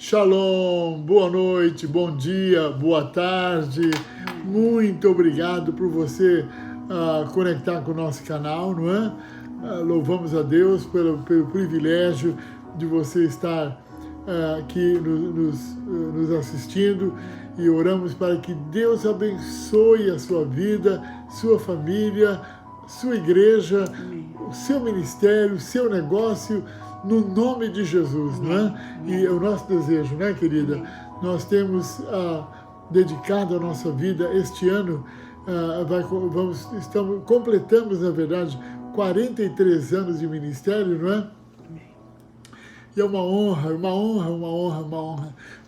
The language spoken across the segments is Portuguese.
Shalom, boa noite, bom dia, boa tarde. Muito obrigado por você conectar com o nosso canal, não é? Louvamos a Deus pelo privilégio de você estar aqui nos assistindo e oramos para que Deus abençoe a sua vida, sua família, sua igreja, o seu ministério, o seu negócio, no nome de Jesus, não é? E é o nosso desejo, né, querida? Nós temos dedicado a nossa vida este ano, completamos, na verdade, 43 anos de ministério, não é? E é uma honra.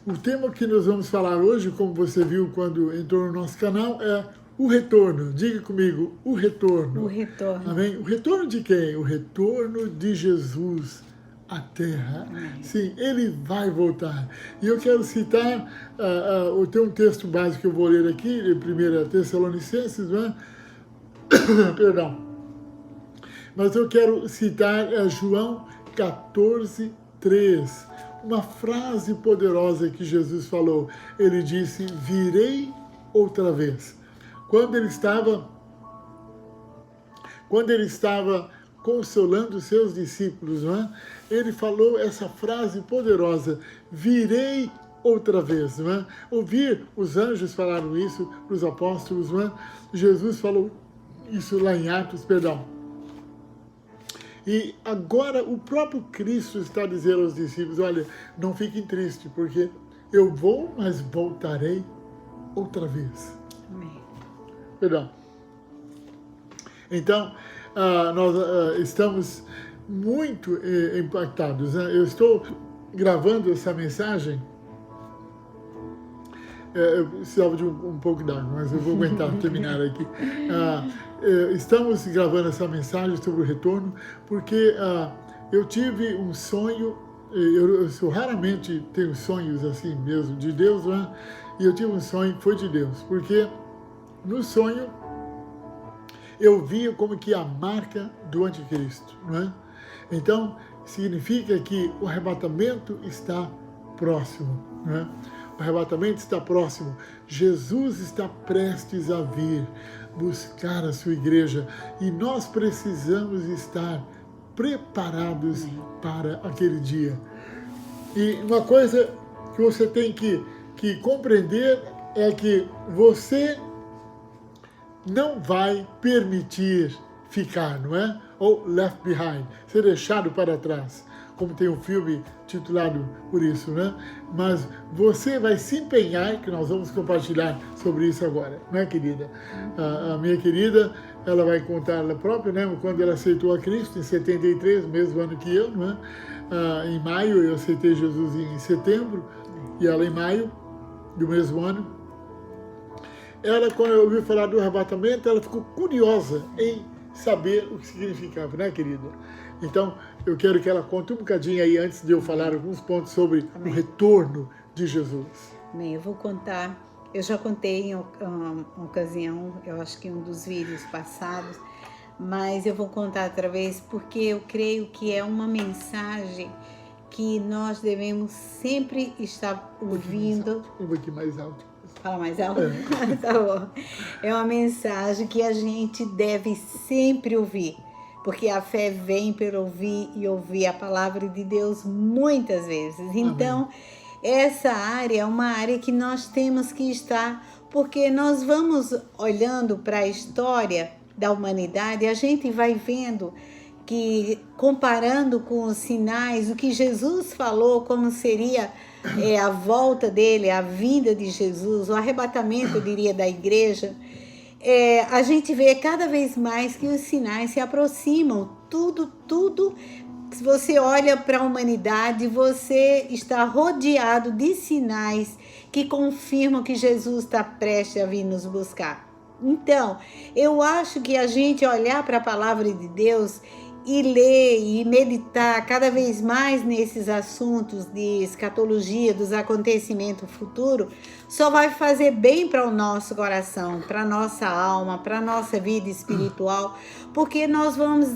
O tema que nós vamos falar hoje, como você viu quando entrou no nosso canal, é o retorno. Diga comigo, o retorno. O retorno. Amém? O retorno de quem? O retorno de Jesus à Terra. Amém. Sim, Ele vai voltar. E eu quero citar, tem um texto básico que eu vou ler aqui, de 1 Tessalonicenses, não é? Perdão. Mas eu quero citar João 14:3, uma frase poderosa que Jesus falou. Ele disse, virei outra vez. Quando ele estava consolando os seus discípulos, não é? Ele falou essa frase poderosa, virei outra vez, não é? Ouvir os anjos falaram isso para os apóstolos, não é? Jesus falou isso lá em Atos, perdão. E agora o próprio Cristo está dizendo aos discípulos, olha, não fiquem tristes, porque eu vou, mas voltarei outra vez. Amém. Perdão. Então, nós estamos muito impactados, né? Eu estou gravando essa mensagem, eu precisava de um pouco d'água, mas eu vou aguentar terminar aqui. Estamos gravando essa mensagem sobre o retorno, porque eu tive um sonho, eu raramente tenho sonhos assim mesmo, de Deus, né? E eu tive um sonho que foi de Deus, porque no sonho eu via como que a marca do anticristo, não é? Então, significa que o arrebatamento está próximo, não é? O arrebatamento está próximo. Jesus está prestes a vir buscar a sua igreja e nós precisamos estar preparados para aquele dia. E uma coisa que você tem que compreender é que você não vai permitir ficar, não é? Ou left behind, ser deixado para trás, como tem um filme titulado por isso, né? Mas você vai se empenhar, que nós vamos compartilhar sobre isso agora, não é, querida? A minha querida, ela vai contar ela própria, né? Quando ela aceitou a Cristo, em 73, mesmo ano que eu, não é? Em maio, eu aceitei Jesus em setembro, e ela em maio do mesmo ano. Ela, quando eu ouvi falar do arrebatamento, ela ficou curiosa em saber o que significava, né, querida? Então, eu quero que ela conte um bocadinho aí, antes de eu falar alguns pontos sobre o retorno de Jesus. Bem, eu vou contar, eu já contei em uma ocasião, eu acho que em um dos vídeos passados, mas eu vou contar outra vez porque eu creio que é uma mensagem que nós devemos sempre estar ouvindo. Um pouquinho mais alto. Fala mais alto? Tá bom. É uma mensagem que a gente deve sempre ouvir, porque a fé vem pelo ouvir e ouvir a palavra de Deus muitas vezes. Então, essa área é uma área que nós temos que estar, porque nós vamos olhando para a história da humanidade e a gente vai vendo que, comparando com os sinais, o que Jesus falou, como seria a volta dele, a vinda de Jesus, o arrebatamento, eu diria, da igreja, a gente vê cada vez mais que os sinais se aproximam. Tudo, se você olha para a humanidade, você está rodeado de sinais que confirmam que Jesus está prestes a vir nos buscar. Então, eu acho que a gente olhar para a palavra de Deus e ler e meditar cada vez mais nesses assuntos de escatologia, dos acontecimentos futuros, só vai fazer bem para o nosso coração, para a nossa alma, para a nossa vida espiritual, porque nós vamos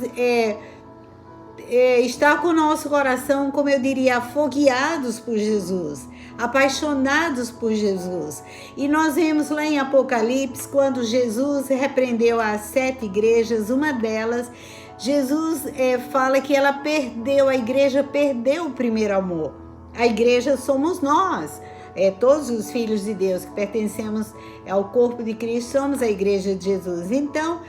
estar com o nosso coração, como eu diria, afogueados por Jesus, apaixonados por Jesus. E nós vemos lá em Apocalipse, quando Jesus repreendeu as 7 igrejas, uma delas, Jesus fala que ela perdeu, a igreja perdeu o primeiro amor. A igreja somos nós, todos os filhos de Deus que pertencemos ao corpo de Cristo, somos a igreja de Jesus. Então,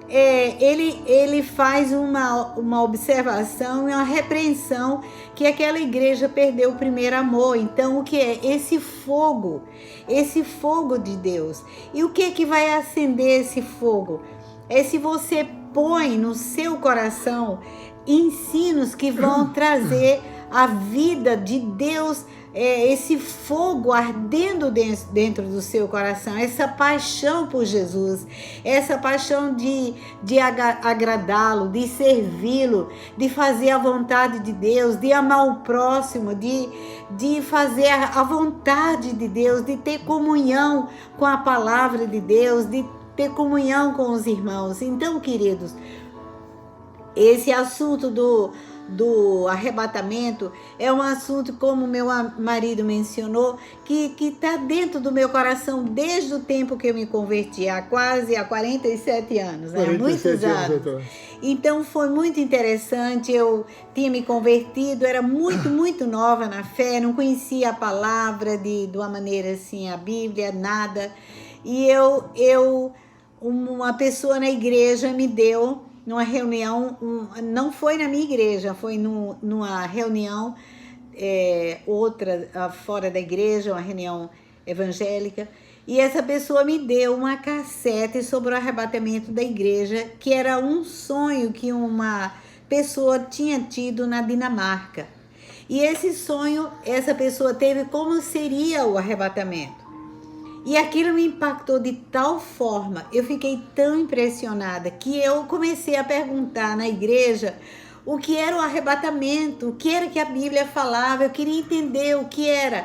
ele faz uma observação e uma repreensão que aquela igreja perdeu o primeiro amor. Então, o que é? Esse fogo de Deus. E o que é que vai acender esse fogo? É se você põe no seu coração ensinos que vão trazer a vida de Deus, esse fogo ardendo dentro do seu coração, essa paixão por Jesus, essa paixão de agradá-lo, de servi-lo, de fazer a vontade de Deus, de amar o próximo, de fazer a vontade de Deus, de ter comunhão com a palavra de Deus, de ter comunhão com os irmãos. Então, queridos, esse assunto do arrebatamento é um assunto, como meu marido mencionou, que está dentro do meu coração desde o tempo que eu me converti, há 47 anos, né? 47 Muitos anos. Então foi muito interessante, eu tinha me convertido, era muito nova na fé, não conhecia a palavra de uma maneira assim, a Bíblia, nada. E uma pessoa na igreja me deu, numa reunião, não foi na minha igreja, foi numa reunião, outra fora da igreja, uma reunião evangélica, e essa pessoa me deu uma cassete sobre o arrebatamento da igreja, que era um sonho que uma pessoa tinha tido na Dinamarca. E esse sonho, essa pessoa teve como seria o arrebatamento. E aquilo me impactou de tal forma, eu fiquei tão impressionada, que eu comecei a perguntar na igreja o que era o arrebatamento, o que era que a Bíblia falava, eu queria entender o que era.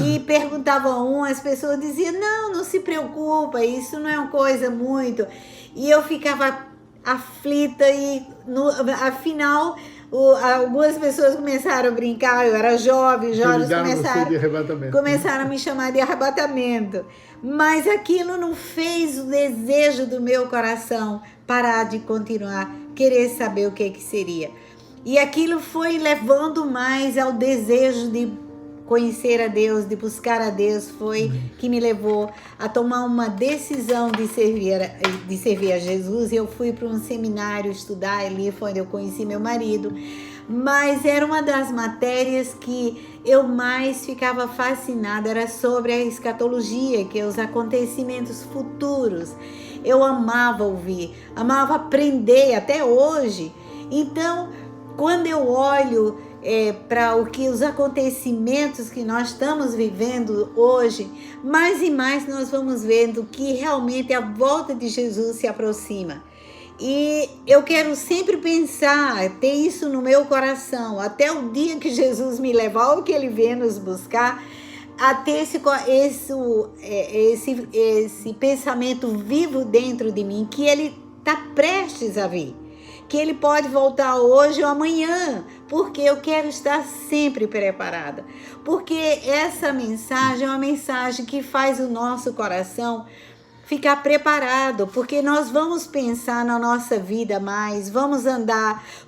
E perguntava as pessoas diziam, não se preocupa, isso não é uma coisa muito. E eu ficava aflita e afinal... algumas pessoas começaram a brincar, eu era jovens começaram a me chamar de arrebatamento, mas aquilo não fez o desejo do meu coração parar de continuar, querer saber o que seria, e aquilo foi levando mais ao desejo de conhecer a Deus, de buscar a Deus, foi que me levou a tomar uma decisão de servir a Jesus. Eu fui para um seminário estudar, ali foi onde eu conheci meu marido, mas era uma das matérias que eu mais ficava fascinada, era sobre a escatologia, que é os acontecimentos futuros. Eu amava ouvir, amava aprender até hoje. Então, quando eu olho para os acontecimentos que nós estamos vivendo hoje, mais e mais nós vamos vendo que realmente a volta de Jesus se aproxima. E eu quero sempre pensar, ter isso no meu coração, até o dia que Jesus me levar, ou que Ele venha nos buscar, a ter esse pensamento vivo dentro de mim, que Ele está prestes a vir, que Ele pode voltar hoje ou amanhã, porque eu quero estar sempre preparada, porque essa mensagem é uma mensagem que faz o nosso coração ficar preparado, porque nós vamos pensar na nossa vida mais, vamos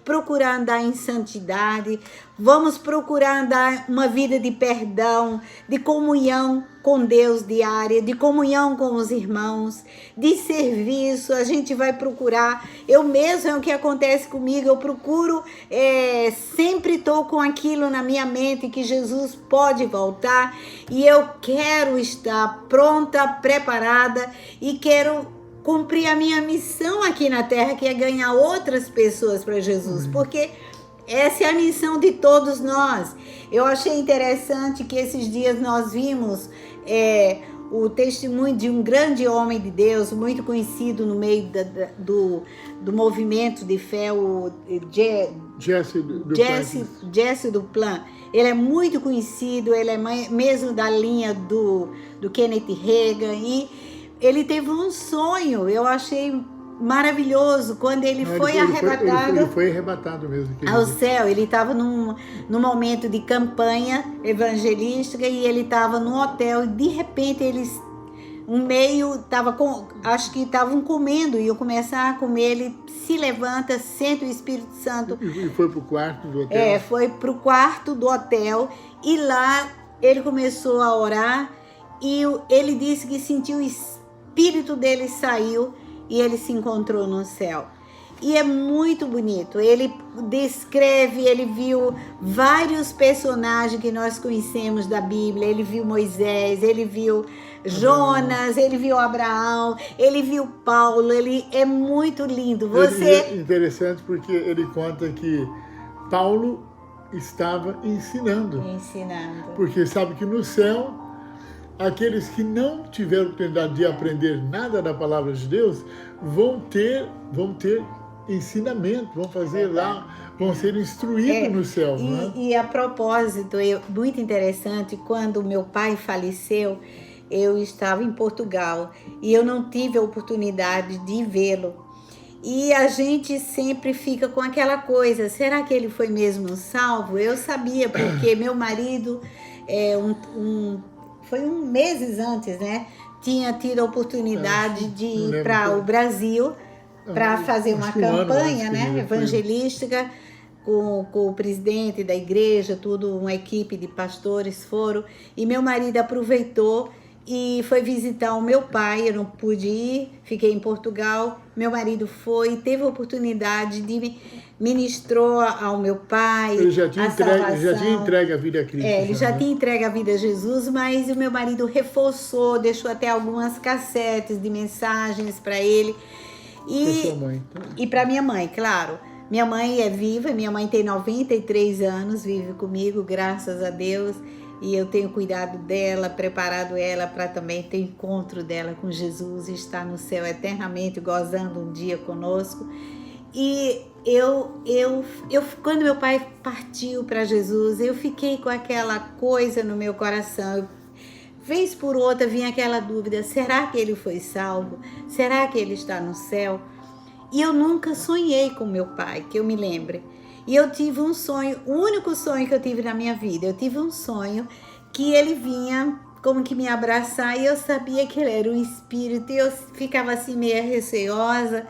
procurar andar em santidade, vamos procurar andar uma vida de perdão, de comunhão com Deus diária, de comunhão com os irmãos, de serviço. A gente vai procurar, eu mesmo, é o que acontece comigo, eu procuro, sempre estou com aquilo na minha mente, que Jesus pode voltar, e eu quero estar pronta, preparada, e quero cumprir a minha missão aqui na terra, que é ganhar outras pessoas para Jesus, porque essa é a missão de todos nós. Eu achei interessante que esses dias nós vimos o testemunho de um grande homem de Deus, muito conhecido no meio do movimento de fé, o Jesse Duplan. Ele é muito conhecido, ele é mesmo da linha do Kenneth Hagin, e ele teve um sonho, eu achei maravilhoso quando ele foi arrebatado. Ele foi arrebatado mesmo. Ao céu. Ele estava num momento de campanha evangelística e ele estava num hotel e de repente eles acho que estavam comendo, iam começar a comer, ele se levanta, sente o Espírito Santo. E foi pro quarto do hotel. Foi pro quarto do hotel e lá ele começou a orar e ele disse que sentiu o Espírito dele saiu e ele se encontrou no céu. E é muito bonito. Ele descreve, ele viu vários personagens que nós conhecemos da Bíblia. Ele viu Moisés, ele viu Jonas, ele viu Abraão, ele viu Paulo. Ele é muito lindo. É interessante porque ele conta que Paulo estava ensinando. Porque sabe que no céu, aqueles que não tiveram oportunidade de aprender nada da palavra de Deus vão ter ensinamento, vão fazer lá, vão ser instruídos no céu. E a propósito, muito interessante, quando meu pai faleceu, eu estava em Portugal e eu não tive a oportunidade de vê-lo. E a gente sempre fica com aquela coisa, será que ele foi mesmo salvo? Eu sabia, porque meu marido, foi meses antes, né? Tinha tido a oportunidade de ir para o Brasil para fazer uma campanha, né, evangelística com o presidente da igreja, uma equipe de pastores foram, e meu marido aproveitou e foi visitar o meu pai. Eu não pude ir, fiquei em Portugal. Meu marido foi, teve a oportunidade de ministrou ao meu pai. Ele já tinha entregue a vida a Cristo. Ele já tinha entregue a vida a Jesus, mas o meu marido reforçou, deixou até algumas cassetes de mensagens para ele. E para minha mãe, claro. Minha mãe é viva, minha mãe tem 93 anos, vive comigo, graças a Deus. E eu tenho cuidado dela, preparado ela para também ter encontro dela com Jesus e estar no céu eternamente, gozando um dia conosco. E quando meu pai partiu para Jesus, eu fiquei com aquela coisa no meu coração. Vez por outra vinha aquela dúvida, será que ele foi salvo? Será que ele está no céu? E eu nunca sonhei com meu pai, que eu me lembre. E eu tive um sonho, o único sonho que eu tive na minha vida, eu tive um sonho que ele vinha como que me abraçar e eu sabia que ele era um espírito e eu ficava assim meio receosa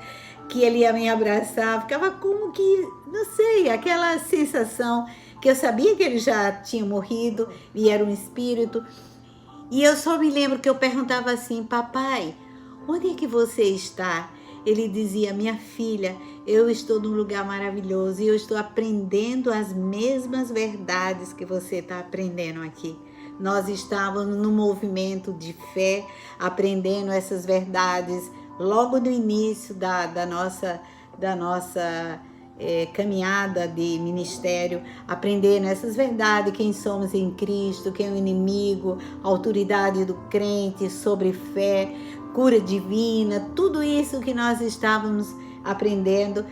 que ele ia me abraçar, ficava como que, não sei, aquela sensação que eu sabia que ele já tinha morrido e era um espírito. E eu só me lembro que eu perguntava assim, papai, onde é que você está? Ele dizia, minha filha, eu estou num lugar maravilhoso e eu estou aprendendo as mesmas verdades que você está aprendendo aqui. Nós estávamos num movimento de fé, aprendendo essas verdades logo no início da nossa caminhada de ministério, aprendendo essas verdades, quem somos em Cristo, quem é o inimigo, a autoridade do crente, sobre fé, cura divina, tudo isso que nós estávamos aprendendo.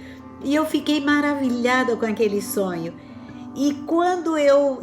E eu fiquei maravilhada com aquele sonho. E quando eu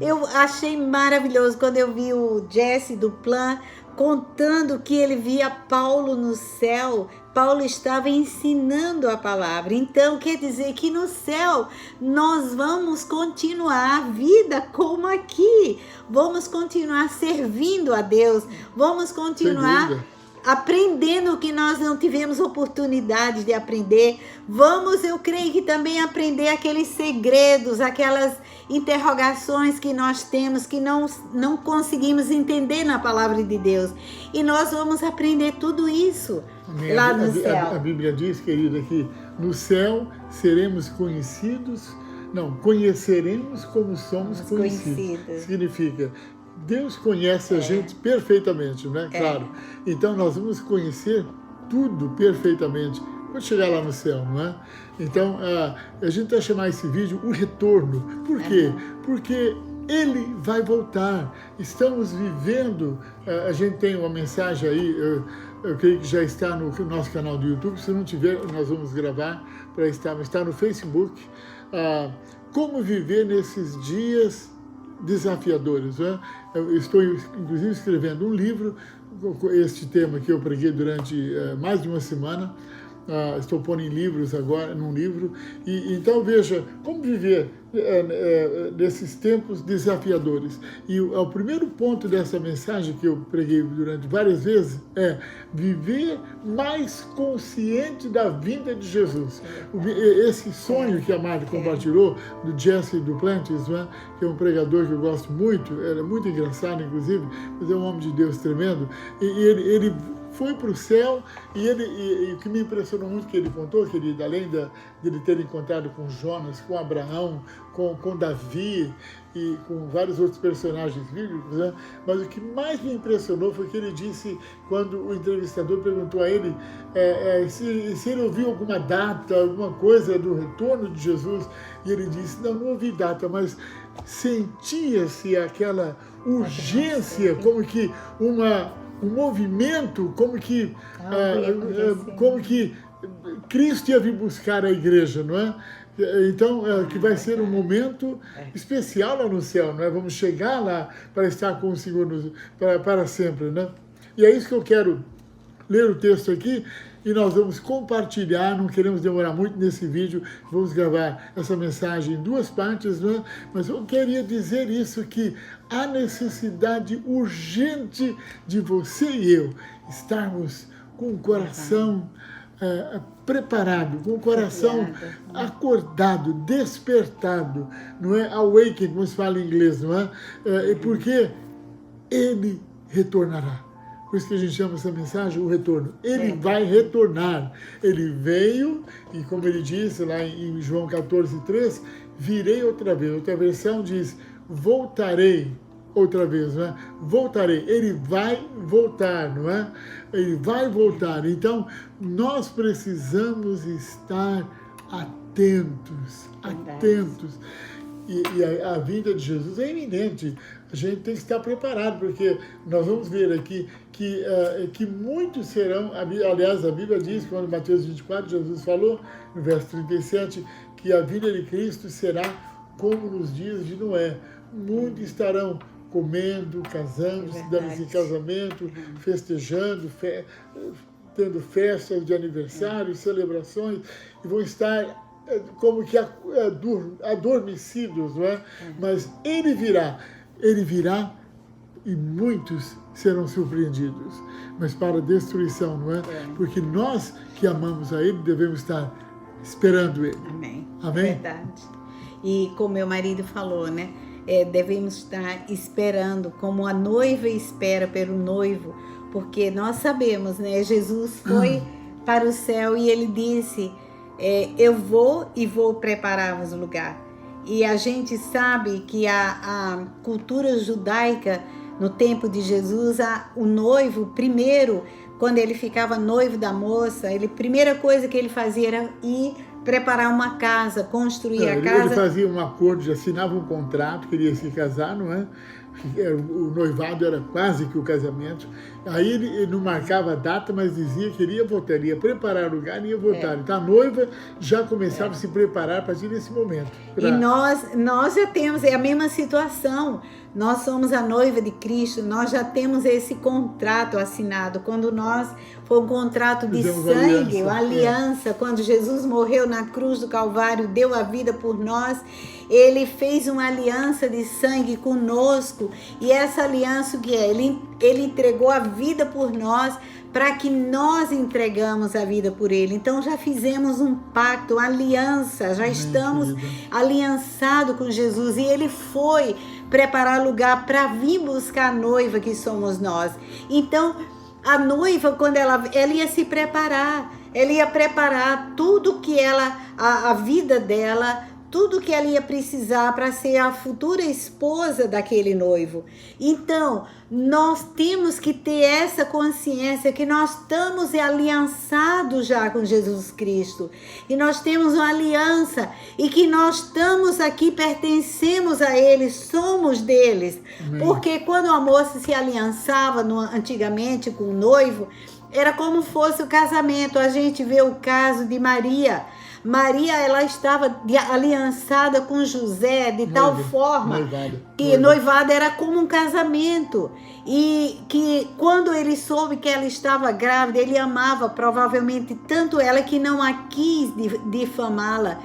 eu achei maravilhoso quando eu vi o Jesse do Plan contando que ele via Paulo no céu. Paulo estava ensinando a palavra. Então, quer dizer que no céu nós vamos continuar a vida como aqui. Vamos continuar servindo a Deus. Vamos continuar aprendendo o que nós não tivemos oportunidade de aprender. Vamos, eu creio que também aprender aqueles segredos, aquelas interrogações que nós temos, que não conseguimos entender na palavra de Deus. E nós vamos aprender tudo isso lá no céu. A Bíblia diz, querida, que no céu seremos conheceremos como somos conhecidos. Significa, Deus conhece a gente perfeitamente, né? Claro. Então nós vamos conhecer tudo perfeitamente quando chegar lá no céu, não é? Então a gente vai chamar esse vídeo o retorno. Por quê? Porque ele vai voltar. Estamos vivendo, a gente tem uma mensagem aí, eu creio que já está no nosso canal do YouTube. Se não tiver, nós vamos gravar para estar no Facebook. Como viver nesses dias desafiadores. Né? Eu estou, inclusive, escrevendo um livro com este tema que eu preguei durante mais de uma semana. Estou pondo em livros agora, num livro. Então veja, como viver nesses tempos desafiadores. E o primeiro ponto dessa mensagem que eu preguei durante várias vezes é viver mais consciente da vinda de Jesus. Esse sonho que a Mari compartilhou, do Jesse Duplantis, né, que é um pregador que eu gosto muito, ele é muito engraçado, inclusive, mas é um homem de Deus tremendo, e ele foi para o céu, e o que me impressionou muito que ele contou, querida, além de ele ter encontrado com Jonas, com Abraão, com Davi e com vários outros personagens bíblicos, né? Mas o que mais me impressionou foi que ele disse, quando o entrevistador perguntou a ele se ele ouviu alguma data, alguma coisa do retorno de Jesus, e ele disse, não ouvi data, mas sentia-se aquela urgência, como que um movimento, como que Cristo ia vir buscar a igreja, não é? Então, que vai ser um momento especial lá no céu, não é? Vamos chegar lá para estar com o Senhor para sempre, né? E é isso que eu quero ler o texto aqui, e nós vamos compartilhar, não queremos demorar muito nesse vídeo, vamos gravar essa mensagem em 2 partes, não é? Mas eu queria dizer isso, que há necessidade urgente de você e eu estarmos com o coração preparado, com o coração acordado, despertado, não é? Awakened, como se fala em inglês, não é? Porque Ele retornará. Por isso que a gente chama essa mensagem o retorno. Ele vai retornar. Ele veio, e como ele disse lá em João 14:3, virei outra vez. Outra versão diz, voltarei outra vez, não é? Voltarei. Ele vai voltar, não é? Ele vai voltar. Então, nós precisamos estar atentos, atentos. E a vinda de Jesus é iminente. A gente tem que estar preparado, porque nós vamos ver aqui que muitos serão, aliás, a Bíblia diz, quando Mateus 24, Jesus falou, no verso 37, que a vinda de Cristo será como nos dias de Noé. Muitos estarão comendo, casando, dando-se em casamento, festejando, tendo festas de aniversário, celebrações, e vão estar como que adormecidos, não é? Mas Ele virá e muitos serão surpreendidos, mas para a destruição, não é? Porque nós que amamos a Ele devemos estar esperando Ele. Amém. Amém? Verdade. E como meu marido falou, né? Devemos estar esperando, como a noiva espera pelo noivo, porque nós sabemos, né? Jesus foi para o céu e Ele disse, eu vou e vou preparar-vos lugar. E a gente sabe que a cultura judaica, no tempo de Jesus, o noivo, primeiro, quando ele ficava noivo da moça, a primeira coisa que ele fazia era ir preparar uma casa, construir a casa. Ele fazia um acordo, assinava um contrato, queria se casar, não é? O noivado era quase que o casamento. Aí ele não marcava a data, mas dizia que iria voltar, ia preparar o lugar e ia voltar. Então a noiva já começava a se preparar a partir desse momento. E nós já temos a mesma situação. Nós somos a noiva de Cristo, nós já temos esse contrato assinado. Quando foi um contrato de sangue, uma aliança. Quando Jesus morreu na cruz do Calvário, deu a vida por nós, Ele fez uma aliança de sangue conosco. E essa aliança que é? Ele entregou a vida por nós, para que nós entregamos a vida por Ele. Então já fizemos um pacto, uma aliança, já estamos aliançados com Jesus. E Ele foi preparar lugar para vir buscar a noiva que somos nós. Então a noiva, quando ela ia se preparar, ela ia preparar tudo que a vida dela, tudo que ela ia precisar para ser a futura esposa daquele noivo. Então, nós temos que ter essa consciência que nós estamos aliançados já com Jesus Cristo. E nós temos uma aliança e que nós estamos aqui, pertencemos a Ele, somos deles. Porque quando a moça se aliançava antigamente com o noivo, era como fosse o casamento. A gente vê o caso de Maria. Maria, ela estava aliançada com José de tal forma que noivado era como um casamento. E que quando ele soube que ela estava grávida, ele amava provavelmente tanto ela que não a quis difamá-la.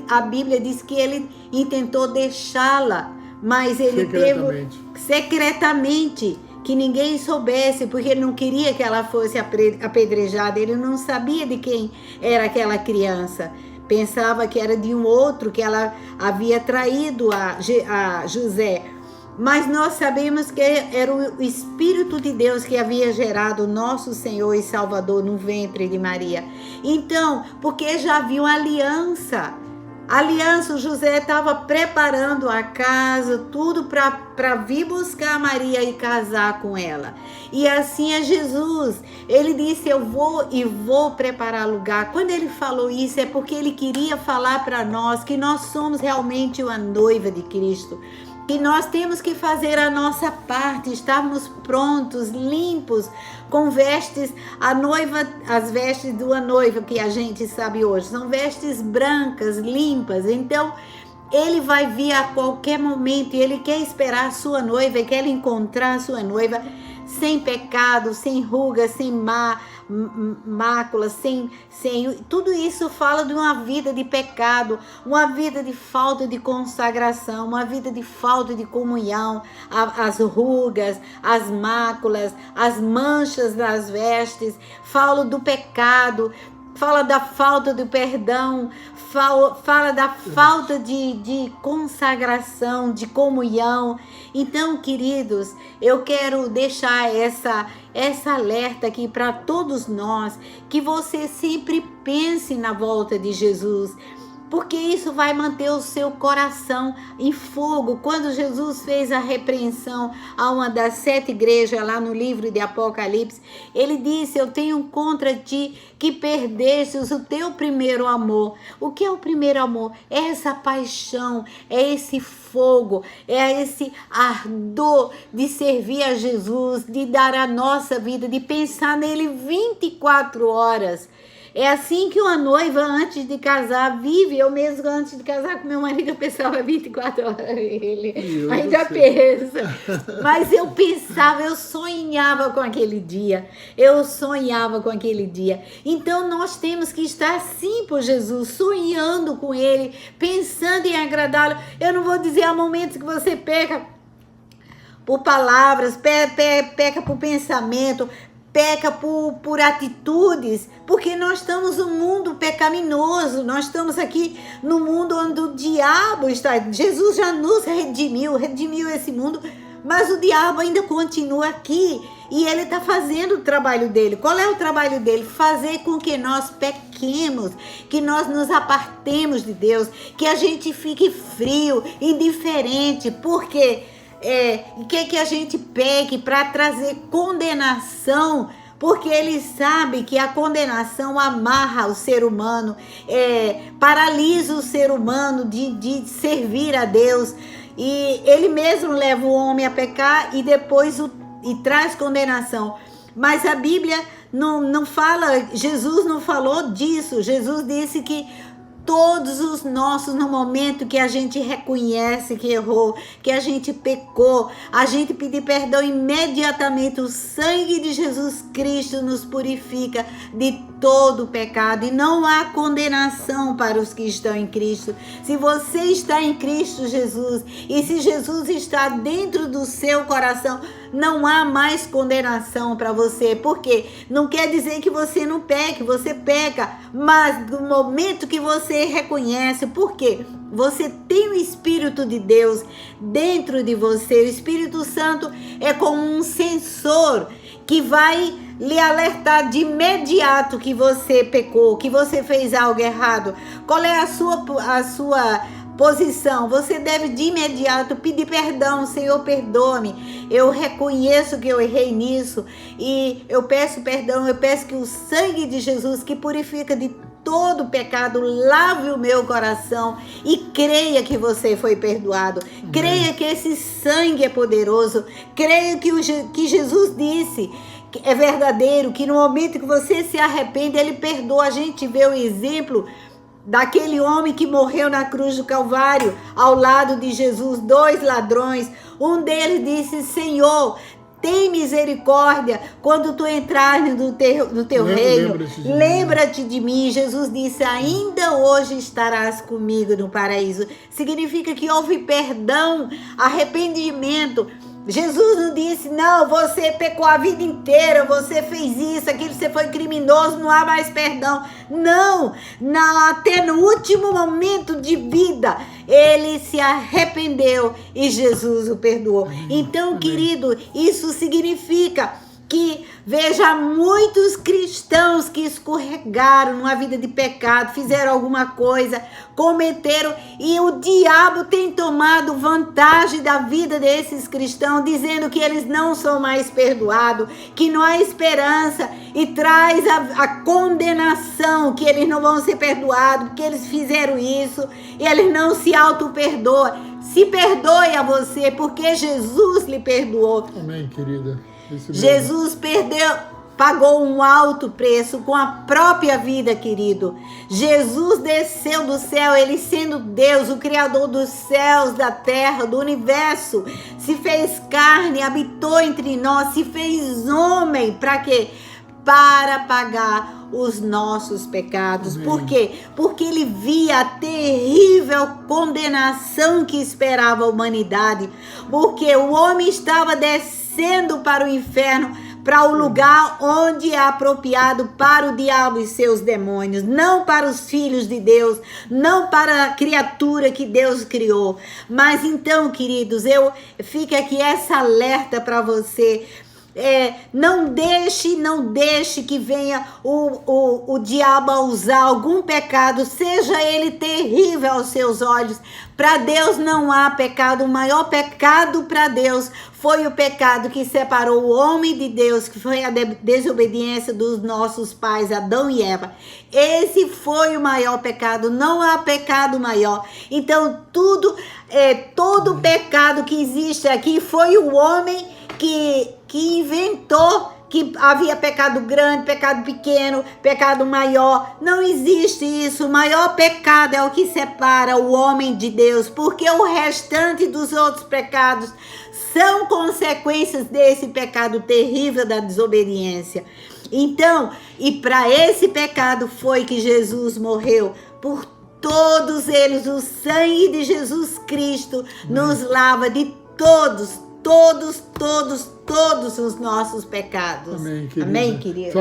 A Bíblia diz que ele intentou deixá-la, mas ele teve secretamente, que ninguém soubesse, porque ele não queria que ela fosse apedrejada. Ele não sabia de quem era aquela criança. Pensava que era de um outro, que ela havia traído a José. Mas nós sabemos que era o Espírito de Deus que havia gerado o nosso Senhor e Salvador no ventre de Maria. Então, porque já havia uma aliança. O José estava preparando a casa, tudo para vir buscar Maria e casar com ela. E assim é Jesus. Ele disse, eu vou preparar lugar. Quando ele falou isso, é porque ele queria falar para nós que nós somos realmente uma noiva de Cristo. Que nós temos que fazer a nossa parte, estarmos prontos, limpos, com vestes, as vestes de uma noiva que a gente sabe hoje, são vestes brancas, limpas. Então, ele vai vir a qualquer momento e ele quer esperar a sua noiva, ele quer encontrar a sua noiva sem pecado, sem rugas, sem máculas, sem tudo isso fala de uma vida de pecado, uma vida de falta de consagração, uma vida de falta de comunhão, as rugas, as máculas, as manchas das vestes, fala do pecado, fala da falta de perdão, fala da falta de consagração, de comunhão. Então, queridos, eu quero deixar essa alerta aqui para todos nós, que você sempre pense na volta de Jesus, porque isso vai manter o seu coração em fogo. Quando Jesus fez a repreensão a uma das 7 igrejas lá no livro de Apocalipse, ele disse, eu tenho contra ti que perdestes o teu primeiro amor. O que é o primeiro amor? É essa paixão, é esse fogo, é esse ardor de servir a Jesus, de dar a nossa vida, de pensar nele 24 horas. É assim que uma noiva, antes de casar, vive. Eu mesmo, antes de casar com meu marido, eu pensava 24 horas nele. Ainda penso. Mas eu pensava, eu sonhava com aquele dia. Então, nós temos que estar sim por Jesus, sonhando com Ele, pensando em agradá-lo. Eu não vou dizer, há momentos que você peca por palavras, peca por pensamento, peca por atitudes, porque nós estamos num mundo pecaminoso, nós estamos aqui no mundo onde o diabo está. Jesus já nos redimiu esse mundo, mas o diabo ainda continua aqui e ele está fazendo o trabalho dele. Qual é o trabalho dele? Fazer com que nós pequemos, que nós nos apartemos de Deus, que a gente fique frio, indiferente, porque que a gente peque para trazer condenação, porque ele sabe que a condenação amarra o ser humano, paralisa o ser humano de servir a Deus, e ele mesmo leva o homem a pecar e depois e traz condenação. Mas a Bíblia não fala, Jesus não falou disso. Jesus disse que todos os nossos, no momento que a gente reconhece que errou, que a gente pecou, a gente pedir perdão imediatamente. O sangue de Jesus Cristo nos purifica de todo o pecado e não há condenação para os que estão em Cristo. Se você está em Cristo Jesus e se Jesus está dentro do seu coração, não há mais condenação para você. Porque não quer dizer que você não peque, você peca, mas no momento que você reconhece, porque você tem o Espírito de Deus dentro de você. O Espírito Santo é como um sensor que vai lhe alertar de imediato que você pecou, que você fez algo errado. Qual é a sua posição? Você deve de imediato pedir perdão. Senhor, perdoa-me, eu reconheço que eu errei nisso e eu peço perdão. Eu peço que o sangue de Jesus, que purifica de todo pecado, lave o meu coração e creia que você foi perdoado. Creia que esse sangue é poderoso. Creia que Jesus disse que é verdadeiro, que no momento que você se arrepende, Ele perdoa. A gente vê o exemplo daquele homem que morreu na cruz do Calvário, ao lado de Jesus, 2 ladrões. Um deles disse: Senhor, tem misericórdia quando tu entrares no teu reino. Lembra-te de mim. Jesus disse: ainda hoje estarás comigo no paraíso. Significa que houve perdão, arrependimento. Jesus não disse: não, você pecou a vida inteira, você fez isso, aquilo, você foi criminoso, não há mais perdão. Não, até no último momento de vida, ele se arrependeu e Jesus o perdoou. Então, querido, isso significa que, veja, muitos cristãos que escorregaram numa vida de pecado, fizeram alguma coisa, cometeram, e o diabo tem tomado vantagem da vida desses cristãos, dizendo que eles não são mais perdoados, que não há esperança, e traz a condenação, que eles não vão ser perdoados, porque eles fizeram isso, e eles não se auto-perdoam. Se perdoe a você, porque Jesus lhe perdoou. Amém, querida. Jesus pagou um alto preço com a própria vida, querido. Jesus desceu do céu, ele sendo Deus, o Criador dos céus, da terra, do universo, se fez carne, habitou entre nós, se fez homem. Para quê? Para pagar os nossos pecados. Amém. Por quê? Porque ele via a terrível condenação que esperava a humanidade, porque o homem estava descendo para o inferno, para o lugar onde é apropriado para o diabo e seus demônios, não para os filhos de Deus, não para a criatura que Deus criou. Mas então, queridos, fica aqui essa alerta para você. Não deixe que venha o diabo a usar algum pecado, seja ele terrível aos seus olhos. Para Deus não há pecado. O maior pecado para Deus foi o pecado que separou o homem de Deus, que foi a desobediência dos nossos pais, Adão e Eva. Esse foi o maior pecado, não há pecado maior. Então todo pecado que existe aqui foi o homem que inventou que havia pecado grande, pecado pequeno, pecado maior. Não existe isso. O maior pecado é o que separa o homem de Deus, porque o restante dos outros pecados são consequências desse pecado terrível da desobediência. Então, e para esse pecado foi que Jesus morreu, por todos eles. O sangue de Jesus Cristo nos lava de todos os nossos pecados. Amém, querida. Amém, querido.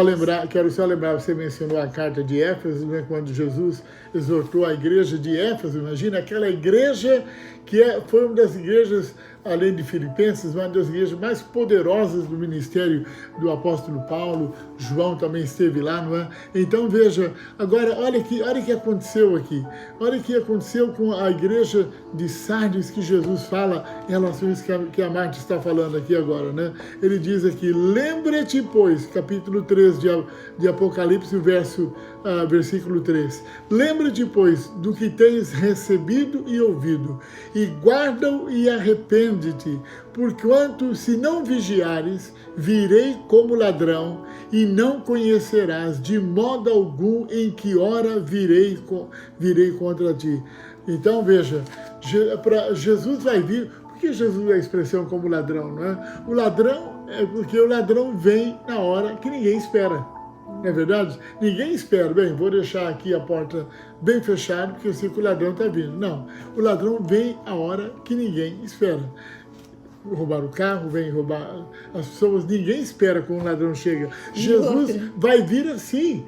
Quero só lembrar, você mencionou a carta de Éfeso, né, quando Jesus exortou a igreja de Éfeso. Imagina aquela igreja que foi uma das igrejas, além de Filipenses, uma das igrejas mais poderosas do ministério do apóstolo Paulo. João também esteve lá, não é? Então veja, agora olha o que aconteceu aqui. Olha o que aconteceu com a igreja de Sardes, que Jesus fala em relação a isso que a Marta está falando aqui agora, né? Ele diz aqui: lembra-te, pois, capítulo 3 de Apocalipse, versículo 3. Lembra-te, pois, do que tens recebido e ouvido, e guarda-o e arrepende-te, porquanto, se não vigiares, virei como ladrão, e não conhecerás de modo algum em que hora virei contra ti. Então, veja, Jesus vai vir. Por que Jesus é a expressão como ladrão, não é? O ladrão é porque o ladrão vem na hora que ninguém espera. Não é verdade? Ninguém espera. Bem, vou deixar aqui a porta bem fechada, porque eu sei que o ladrão está vindo. Não, o ladrão vem a hora que ninguém espera. Roubar o carro, vem roubar as pessoas, ninguém espera quando o ladrão chega. Jesus vai vir assim.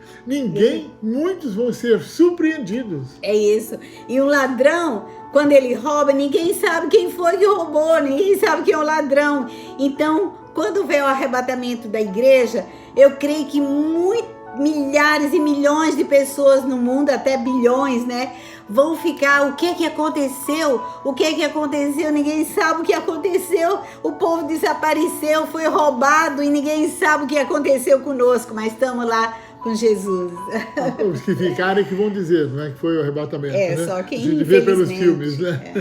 Muitos vão ser surpreendidos. É isso. E o ladrão, quando ele rouba, ninguém sabe quem foi que roubou, ninguém sabe quem é o ladrão. Então, quando vem o arrebatamento da igreja, eu creio que milhares e milhões de pessoas no mundo, até bilhões, né, vão ficar: o que aconteceu? O que aconteceu? Ninguém sabe o que aconteceu. O povo desapareceu, foi roubado, e ninguém sabe o que aconteceu conosco, mas estamos lá com Jesus. Os que ficarem que vão dizer, não é que foi o arrebatamento, né? Só quem, a gente vê pelos infelizmente, filmes, né?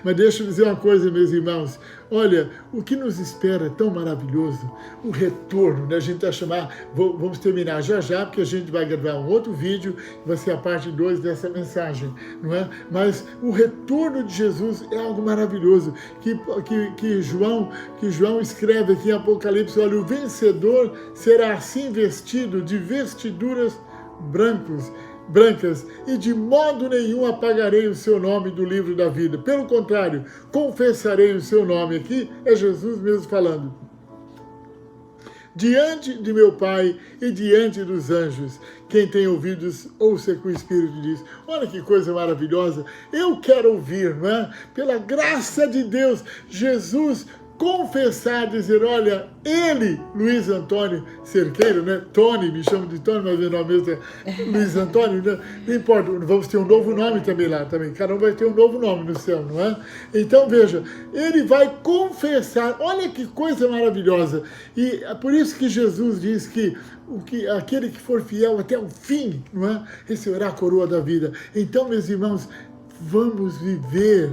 Mas deixa eu dizer uma coisa, meus irmãos. Olha, o que nos espera é tão maravilhoso, o retorno, né? A gente vai chamar, vamos terminar já, porque a gente vai gravar um outro vídeo, que vai ser a parte 2 dessa mensagem, não é? Mas o retorno de Jesus é algo maravilhoso, que João escreve aqui em Apocalipse, olha, o vencedor será assim vestido de vestiduras brancas, e de modo nenhum apagarei o seu nome do livro da vida. Pelo contrário, confessarei o seu nome. Aqui é Jesus mesmo falando. Diante de meu Pai e diante dos anjos. Quem tem ouvidos, ouça o que o Espírito diz. Olha que coisa maravilhosa. Eu quero ouvir, não é? Pela graça de Deus, Jesus confessar, dizer, olha, ele, Luiz Antônio Cerqueiro, né? Tony, me chamo de Tony, mas meu nome mesmo é Luiz Antônio, né? Não importa, vamos ter um novo nome também lá, também. Cada um vai ter um novo nome no céu, não é? Então, veja, ele vai confessar, olha que coisa maravilhosa. E é por isso que Jesus diz que aquele que for fiel até o fim, não é? Receberá a coroa da vida. Então, meus irmãos, vamos viver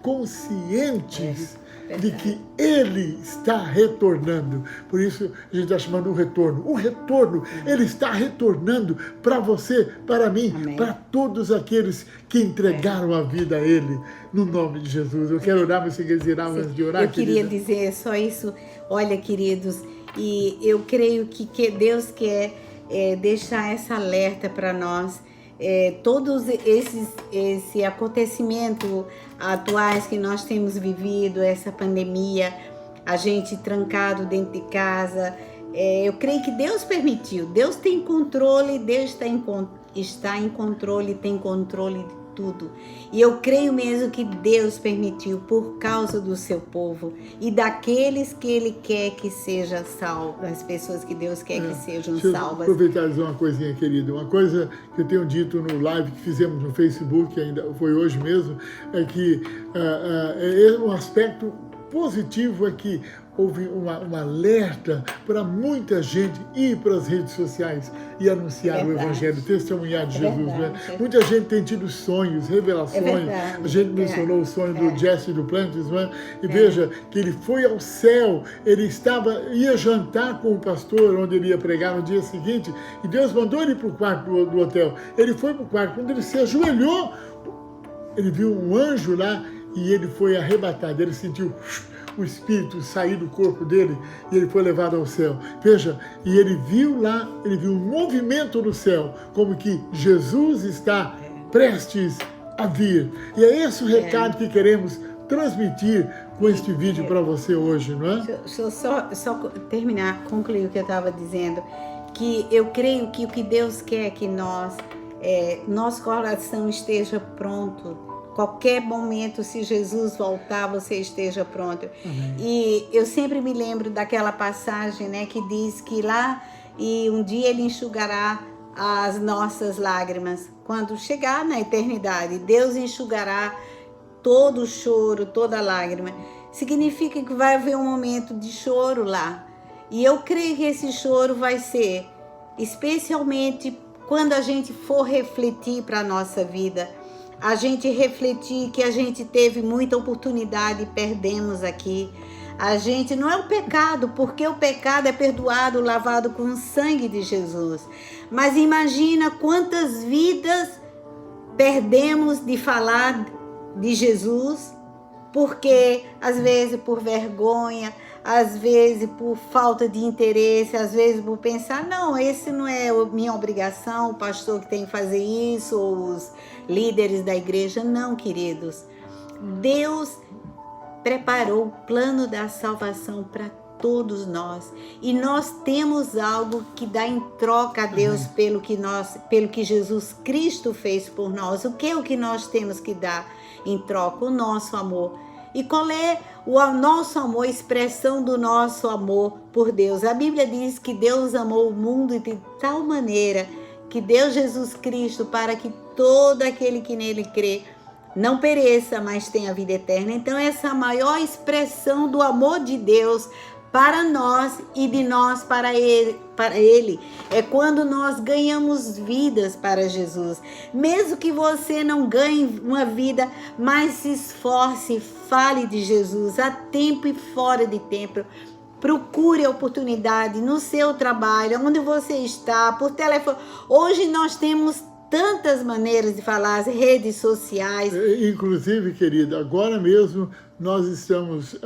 conscientes de que Ele está retornando. Por isso a gente está chamando o retorno. O retorno, Ele está retornando para você, para mim, para todos aqueles que entregaram a vida a Ele, no nome de Jesus. Eu quero orar, você quer dizer antes de orar? Eu queria dizer só isso. Olha, queridos, e eu creio que Deus quer deixar essa alerta para nós. Todos esse acontecimento atuais que nós temos vivido, essa pandemia, a gente trancado dentro de casa, eu creio que Deus permitiu. Deus tem controle, Deus está em controle, tem controle de tudo. E eu creio mesmo que Deus permitiu por causa do seu povo e daqueles que Ele quer que sejam salvos, as pessoas que Deus quer que sejam salvas. Deixa eu aproveitar e dizer uma coisinha, querida. Uma coisa que eu tenho dito no live que fizemos no Facebook, ainda foi hoje mesmo, é que um aspecto positivo é que houve um alerta para muita gente ir para as redes sociais e anunciar o Evangelho, testemunhar de Jesus. Né? Muita gente tem tido sonhos, revelações. A gente mencionou o sonho do Jesse Duplantis, né? E veja que ele foi ao céu, ele ia jantar com o pastor, onde ele ia pregar no dia seguinte, e Deus mandou ele para o quarto do hotel. Ele foi para o quarto, quando ele se ajoelhou, ele viu um anjo lá e ele foi arrebatado, ele sentiu o Espírito sair do corpo dele e ele foi levado ao céu. Veja, e ele viu lá, ele viu um movimento no céu, como que Jesus está prestes a vir. E é esse o recado que queremos transmitir com este vídeo para você hoje, não é? Deixa eu só terminar, concluir o que eu estava dizendo, que eu creio que o que Deus quer é que nosso coração esteja pronto. Qualquer momento, se Jesus voltar, você esteja pronto. Amém. E eu sempre me lembro daquela passagem, né, que diz que lá, e um dia Ele enxugará as nossas lágrimas. Quando chegar na eternidade, Deus enxugará todo o choro, toda lágrima. Significa que vai haver um momento de choro lá. E eu creio que esse choro vai ser, especialmente quando a gente for refletir para a nossa vida, a gente refletir que a gente teve muita oportunidade e perdemos aqui. A gente não é o pecado, porque o pecado é perdoado, lavado com o sangue de Jesus. Mas imagina quantas vidas perdemos de falar de Jesus, porque às vezes por vergonha, às vezes por falta de interesse, às vezes por pensar, não, esse não é minha obrigação, o pastor que tem que fazer isso, ou os líderes da igreja. Não, queridos. Deus preparou o plano da salvação para todos nós. E nós temos algo que dá em troca a Deus pelo que Jesus Cristo fez por nós. O que é o que nós temos que dar em troca? O nosso amor. E qual é o nosso amor, a expressão do nosso amor por Deus? A Bíblia diz que Deus amou o mundo de tal maneira que deu Jesus Cristo para que todo aquele que nele crê não pereça, mas tenha vida eterna. Então essa é a maior expressão do amor de Deus para nós e de nós para Ele. É quando nós ganhamos vidas para Jesus. Mesmo que você não ganhe uma vida, mas se esforce, fale de Jesus a tempo e fora de tempo. Procure a oportunidade no seu trabalho, onde você está, por telefone. Hoje nós temos tantas maneiras de falar, as redes sociais. Inclusive, querida, agora mesmo nós estamos...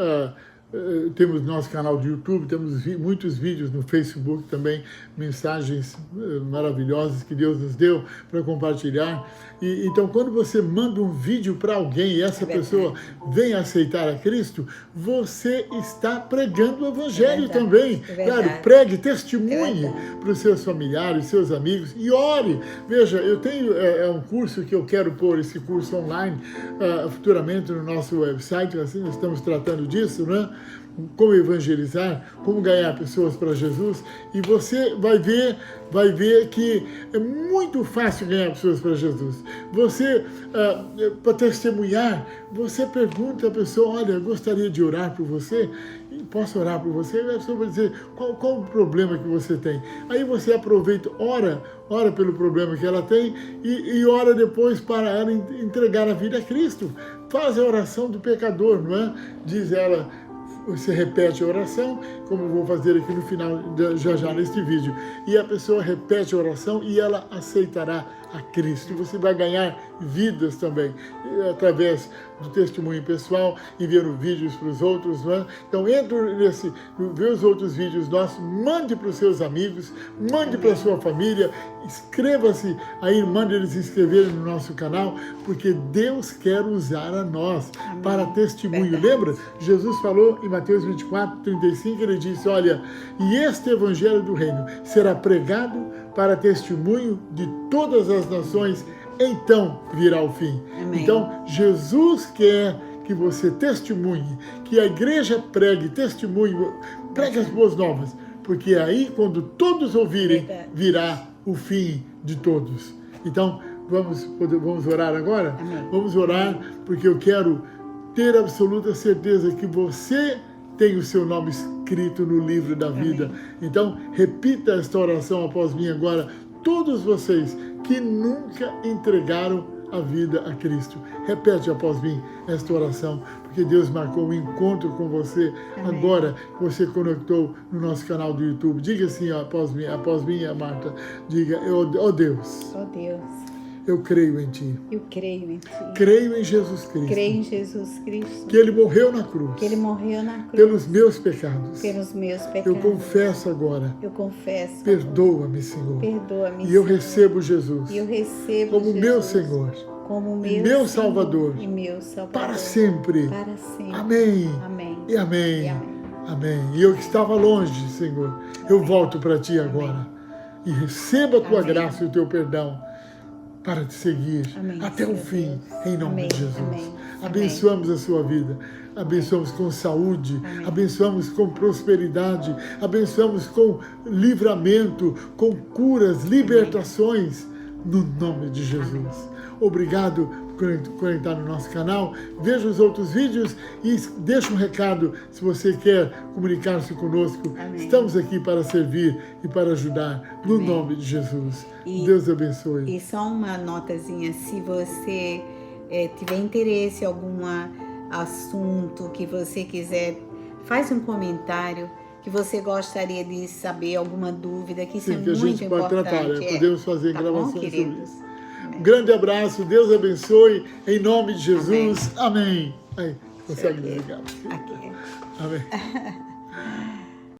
temos nosso canal de YouTube, temos muitos vídeos no Facebook também, mensagens maravilhosas que Deus nos deu para compartilhar. Então, quando você manda um vídeo para alguém e essa pessoa vem aceitar a Cristo, você está pregando o Evangelho também. Claro, pregue, testemunhe para os seus familiares, seus amigos e ore. Veja, eu tenho um curso que eu quero pôr, esse curso online, futuramente no nosso website, assim, nós estamos tratando disso, né? Como evangelizar, como ganhar pessoas para Jesus, e você vai ver que é muito fácil ganhar pessoas para Jesus. Você, para testemunhar, você pergunta à pessoa, olha, eu gostaria de orar por você, posso orar por você? E a pessoa vai dizer, qual o problema que você tem? Aí você aproveita, ora pelo problema que ela tem e ora depois para ela entregar a vida a Cristo. Faz a oração do pecador, não é? Diz ela, você repete a oração, como eu vou fazer aqui no final, já neste vídeo. E a pessoa repete a oração e ela aceitará a Cristo. Você vai ganhar vidas também, através do testemunho pessoal, enviando vídeos para os outros, não é? Então, entre vê os outros vídeos nossos, mande para os seus amigos, mande para a sua família, inscreva-se aí, mande eles se inscreverem no nosso canal, porque Deus quer usar a nós para testemunho. Lembra? Jesus falou em Mateus 24, 35, ele disse, olha, e este evangelho do reino será pregado para testemunho de todas as nações, então virá o fim. Amém. Então, Jesus quer que você testemunhe, que a igreja pregue, testemunhe, pregue as boas novas, porque aí, quando todos ouvirem, virá o fim de todos. Então, vamos orar agora? Amém. Vamos orar, porque eu quero ter absoluta certeza que você tem o seu nome escrito no livro da vida. Amém. Então, repita esta oração após mim agora, todos vocês que nunca entregaram a vida a Cristo. Repete após mim esta oração, porque Deus marcou um encontro com você. Amém. Agora você conectou no nosso canal do YouTube. Diga assim após mim, Marta. Diga, ó Deus. Ó Deus. Eu creio em Ti. Eu creio em Ti. Creio em Jesus Cristo. Creio em Jesus Cristo. Que Ele morreu na cruz. Que Ele morreu na cruz. Pelos meus pecados. Pelos meus pecados. Eu confesso agora. Eu confesso. Perdoa-me, Senhor. Perdoa-me, Senhor. E eu recebo Jesus. E eu recebo como Jesus meu Senhor. Como meu Salvador. E meu Salvador. Para sempre. Para sempre. Amém. Amém. E amém. E amém. Amém. E eu que estava longe, Senhor, eu volto para Ti agora. E receba a Tua graça e o Teu perdão para te seguir até o fim, em nome de Jesus. Amém. Abençoamos a sua vida, abençoamos com saúde, abençoamos com prosperidade, abençoamos com livramento, com curas, libertações, no nome de Jesus. Obrigado por conectar no nosso canal, veja os outros vídeos e deixa um recado se você quer comunicar-se conosco. Estamos aqui para servir e para ajudar, no nome de Jesus. Deus abençoe. E só uma notazinha, se você tiver interesse em algum assunto que você quiser, faz um comentário que você gostaria de saber, alguma dúvida, que isso é muito importante. Sim, que a gente pode tratar, podemos fazer gravações sobre isso. Um grande abraço, Deus abençoe, em nome de Jesus. Amém. Aí, consegue desligar? Aqui. Amém.